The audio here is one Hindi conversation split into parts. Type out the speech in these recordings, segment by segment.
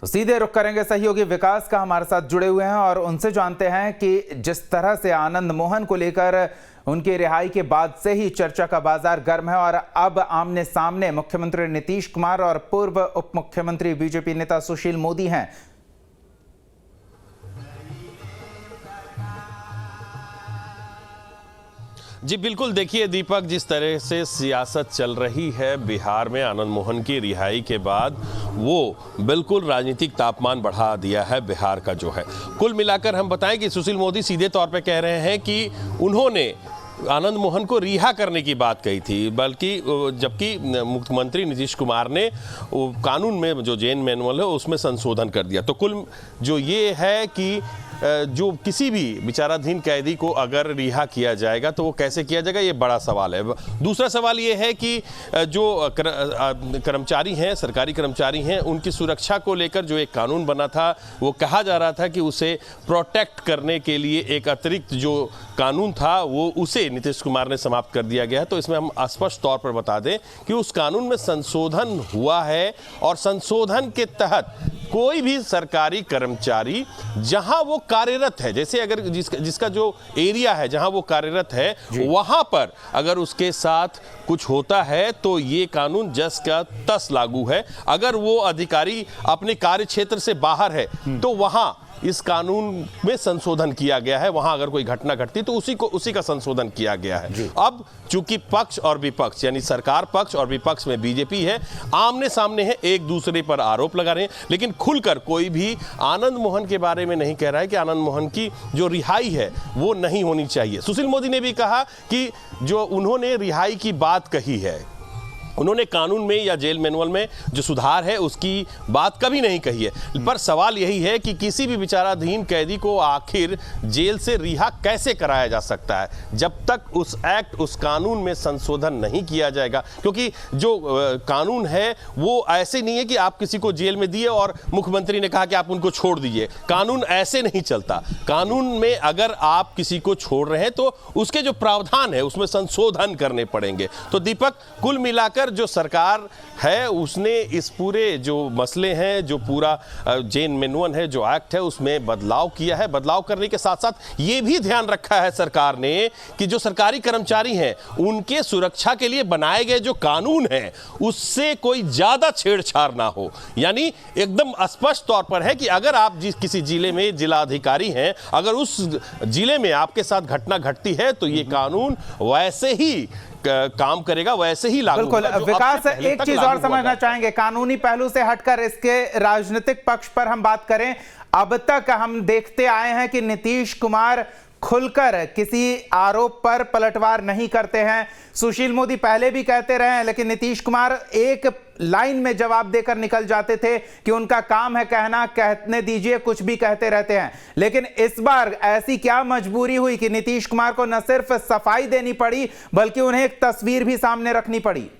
तो सीधे रुख करेंगे सहयोगी विकास का, हमारे साथ जुड़े हुए हैं और उनसे जानते हैं कि जिस तरह से आनंद मोहन को लेकर उनकी रिहाई के बाद से ही चर्चा का बाजार गर्म है और अब आमने सामने मुख्यमंत्री नीतीश कुमार और पूर्व उप मुख्यमंत्री बीजेपी नेता सुशील मोदी हैं। जी बिल्कुल, देखिए दीपक, जिस तरह से सियासत चल रही है बिहार में आनंद मोहन की रिहाई के बाद, वो बिल्कुल राजनीतिक तापमान बढ़ा दिया है बिहार का जो है। कुल मिलाकर हम बताएं कि सुशील मोदी सीधे तौर पे कह रहे हैं कि उन्होंने आनंद मोहन को रिहा करने की बात कही थी, बल्कि जबकि मुख्यमंत्री नीतीश कुमार ने कानून में जो जेल मैनुअल है उसमें संशोधन कर दिया। तो कुल जो ये है कि जो किसी भी विचाराधीन कैदी को अगर रिहा किया जाएगा तो वो कैसे किया जाएगा, ये बड़ा सवाल है। दूसरा सवाल ये है कि जो कर्मचारी हैं, सरकारी कर्मचारी हैं, उनकी सुरक्षा को लेकर जो एक कानून बना था, वो कहा जा रहा था कि उसे प्रोटेक्ट करने के लिए एक अतिरिक्त जो कानून था वो उसे नीतीश कुमार ने समाप्त कर दिया गया है। तो इसमें हम स्पष्ट तौर पर बता दें कि उस कानून में संशोधन हुआ है और संशोधन के तहत कोई भी सरकारी कर्मचारी जहां वो कार्यरत है, जैसे अगर जिसका जो एरिया है जहां वो कार्यरत है, वहां पर अगर उसके साथ कुछ होता है तो ये कानून जस का तस लागू है। अगर वो अधिकारी अपने कार्य क्षेत्र से बाहर है तो वहां इस कानून में संशोधन किया गया है। वहां अगर कोई घटना घटती तो उसी का संशोधन किया गया है। अब चूंकि पक्ष और विपक्ष यानी सरकार पक्ष और विपक्ष में बीजेपी है, आमने सामने है, एक दूसरे पर आरोप लगा रहे हैं, लेकिन खुलकर कोई भी आनंद मोहन के बारे में नहीं कह रहा है कि आनंद मोहन की जो रिहाई है वो नहीं होनी चाहिए। सुशील मोदी ने भी कहा कि जो उन्होंने रिहाई की बात कही है, उन्होंने कानून में या जेल मैनुअल में जो सुधार है उसकी बात कभी नहीं कही है। पर सवाल यही है कि किसी भी विचाराधीन कैदी को आखिर जेल से रिहा कैसे कराया जा सकता है जब तक उस एक्ट, उस कानून में संशोधन नहीं किया जाएगा। क्योंकि जो कानून है वो ऐसे नहीं है कि आप किसी को जेल में दिए और मुख्यमंत्री ने कहा कि आप उनको छोड़ दीजिए। कानून ऐसे नहीं चलता। कानून में अगर आप किसी को छोड़ रहे हैं तो उसके जो प्रावधान है उसमें संशोधन करने पड़ेंगे। तो दीपक, कुल मिलाकर जो सरकार है उसने इस पूरे जो मसले हैं, जो पूरा जेल मैनुअल है, जो एक्ट है, उसमें बदलाव किया है। बदलाव करने के साथ साथ ये भी ध्यान रखा है सरकार ने कि जो सरकारी कर्मचारी हैं उनके सुरक्षा के लिए बनाए गए जो कानून हैं उससे कोई ज्यादा छेड़छाड़ ना हो। यानी एकदम स्पष्ट तौर पर है कि अगर आप किसी जिले में जिलाधिकारी हैं, अगर उस जिले में आपके साथ घटना घटती है तो ये कानून वैसे ही काम करेगा, वैसे ही लागू होगा। बिल्कुल विकास, एक चीज और समझना चाहेंगे, कानूनी पहलू से हटकर इसके राजनीतिक पक्ष पर हम बात करें। अब तक हम देखते आए हैं कि नीतीश कुमार खुलकर किसी आरोप पर पलटवार नहीं करते हैं। सुशील मोदी पहले भी कहते रहे हैं, लेकिन नीतीश कुमार एक लाइन में जवाब देकर निकल जाते थे कि उनका काम है कहना, कहने दीजिए, कुछ भी कहते रहते हैं। लेकिन इस बार ऐसी क्या मजबूरी हुई कि नीतीश कुमार को न सिर्फ सफाई देनी पड़ी बल्कि उन्हें एक तस्वीर भी सामने रखनी पड़ी?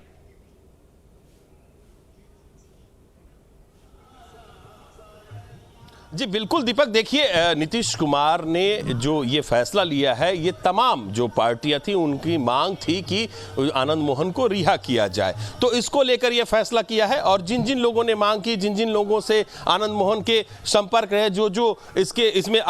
जी बिल्कुल दीपक, देखिए नीतीश कुमार ने जो ये फैसला लिया है, ये तमाम जो पार्टियां थी उनकी मांग थी कि आनंद मोहन को रिहा किया जाए। तो इसको लेकर ये फैसला किया है और जिन जिन लोगों ने मांग की, जिन जिन लोगों से आनंद मोहन के संपर्क रहे, जो इसमें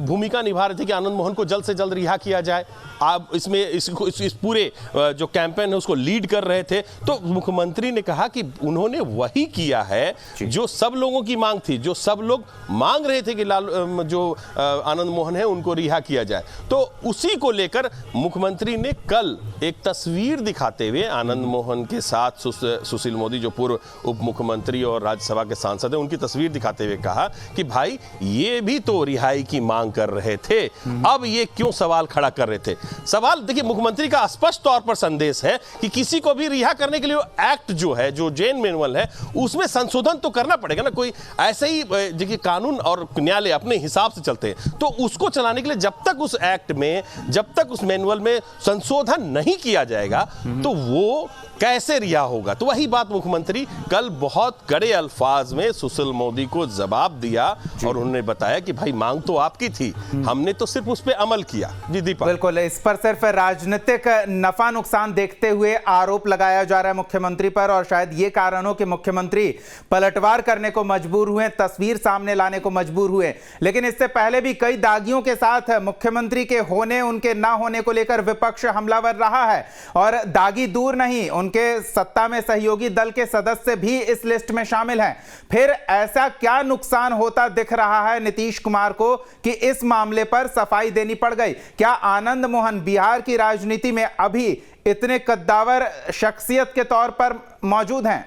भूमिका निभा रहे थे कि आनंद मोहन को जल्द से जल्द रिहा किया जाए, आप इसमें इस पूरे जो कैंपेन है उसको लीड कर रहे थे। तो मुख्यमंत्री ने कहा कि उन्होंने वही किया है जो सब लोगों की मांग थी, जो सब लोग मांग रहे थे कि जो आनंद मोहन है उनको रिहा किया जाए। तो उसी को लेकर मुख्यमंत्री ने कल एक तस्वीर दिखाते हुए आनंद मोहन के साथ सुशील मोदी जो पूर्व उप मुख्यमंत्री और राज्यसभा के सांसद हैं, उनकी तस्वीर दिखाते हुए कहा कि भाई ये भी तो रिहाई की मांग कर रहे थे, अब ये क्यों सवाल खड़ा कर रहे थे। सवाल देखिए, मुख्यमंत्री का स्पष्ट तौर पर संदेश है कि किसी को भी रिहा करने के लिए एक्ट जो है, जो जेल मैनुअल है, उसमें संशोधन तो करना पड़ेगा ना। कोई ऐसे ही देखिए कानून और न्यायालय अपने हिसाब से चलते हैं, तो उसको चलाने के लिए जब तक उस एक्ट में, जब तक उस मैनुअल में संशोधन नहीं किया जाएगा तो वो कैसे रिहा होगा? तो वही बात मुख्यमंत्री कल बहुत कड़े अल्फाज में सुशील मोदी को जवाब दिया और उन्होंने बताया कि भाई मांग तो आपकी थी, हमने तो सिर्फ उस पर अमल किया। जी दीपक। बिल्कुल, इस पर सिर्फ राजनीतिक नफा नुकसान देखते हुए आरोप लगाया जा रहा है मुख्यमंत्री पर, और शायद ये कारण हो कि मुख्यमंत्री पलटवार करने को मजबूर हुए, तस्वीर सामने लाने को मजबूर हुए। लेकिन इससे पहले भी कई दागियों के साथ मुख्यमंत्री के होने उनके ना होने को लेकर विपक्ष हमलावर रहा है, और दागी दूर नहीं, उनके सत्ता में सहयोगी दल के सदस्य भी इस लिस्ट में शामिल हैं। फिर ऐसा क्या नुकसान होता दिख रहा है नीतीश कुमार को कि इस मामले पर सफाई देनी पड़ गई? क्या आनंद मोहन बिहार की राजनीति में अभी इतने कद्दावर शख्सियत के तौर पर मौजूद हैं?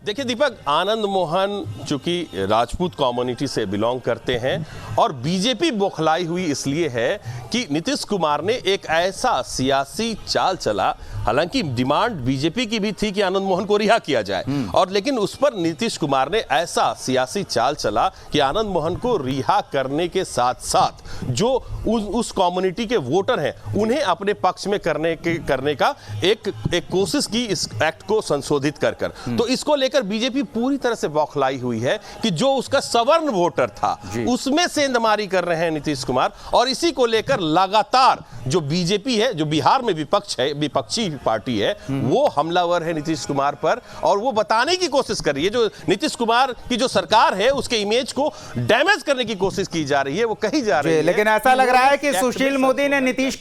देखिए दीपक, आनंद मोहन चूंकि राजपूत कम्युनिटी से बिलोंग करते हैं और बीजेपी बौखलाई हुई इसलिए है कि नीतीश कुमार ने एक ऐसा सियासी चाल चला, हालांकि डिमांड बीजेपी की भी थी कि आनंद मोहन को रिहा किया जाए, और लेकिन उस पर नीतीश कुमार ने ऐसा सियासी चाल चला कि आनंद मोहन को रिहा करने के साथ साथ जो उस कम्युनिटी के वोटर हैं उन्हें अपने पक्ष में करने का एक कोशिश की, इस एक्ट को संशोधित कर। तो इसको लेकर बीजेपी पूरी तरह से बौखलाई हुई है कि जो उसका सवर्ण वोटर था उसमें सेंधमारी कर रहे हैं नीतीश कुमार, और इसी को लेकर लगातार जो बीजेपी है, जो बिहार में विपक्षी पार्टी है, वो हमलावर है नीतीश कुमार पर, और वो बताने की कोशिश कर रही है, जो नीतीश कुमार की जो सरकार है उसके इमेज को डैमेज करने की कोशिश की जा रही है, वो कही जा रही है। लेकिन ऐसा लग रहा है कि सुशील मोदी ने नीतीश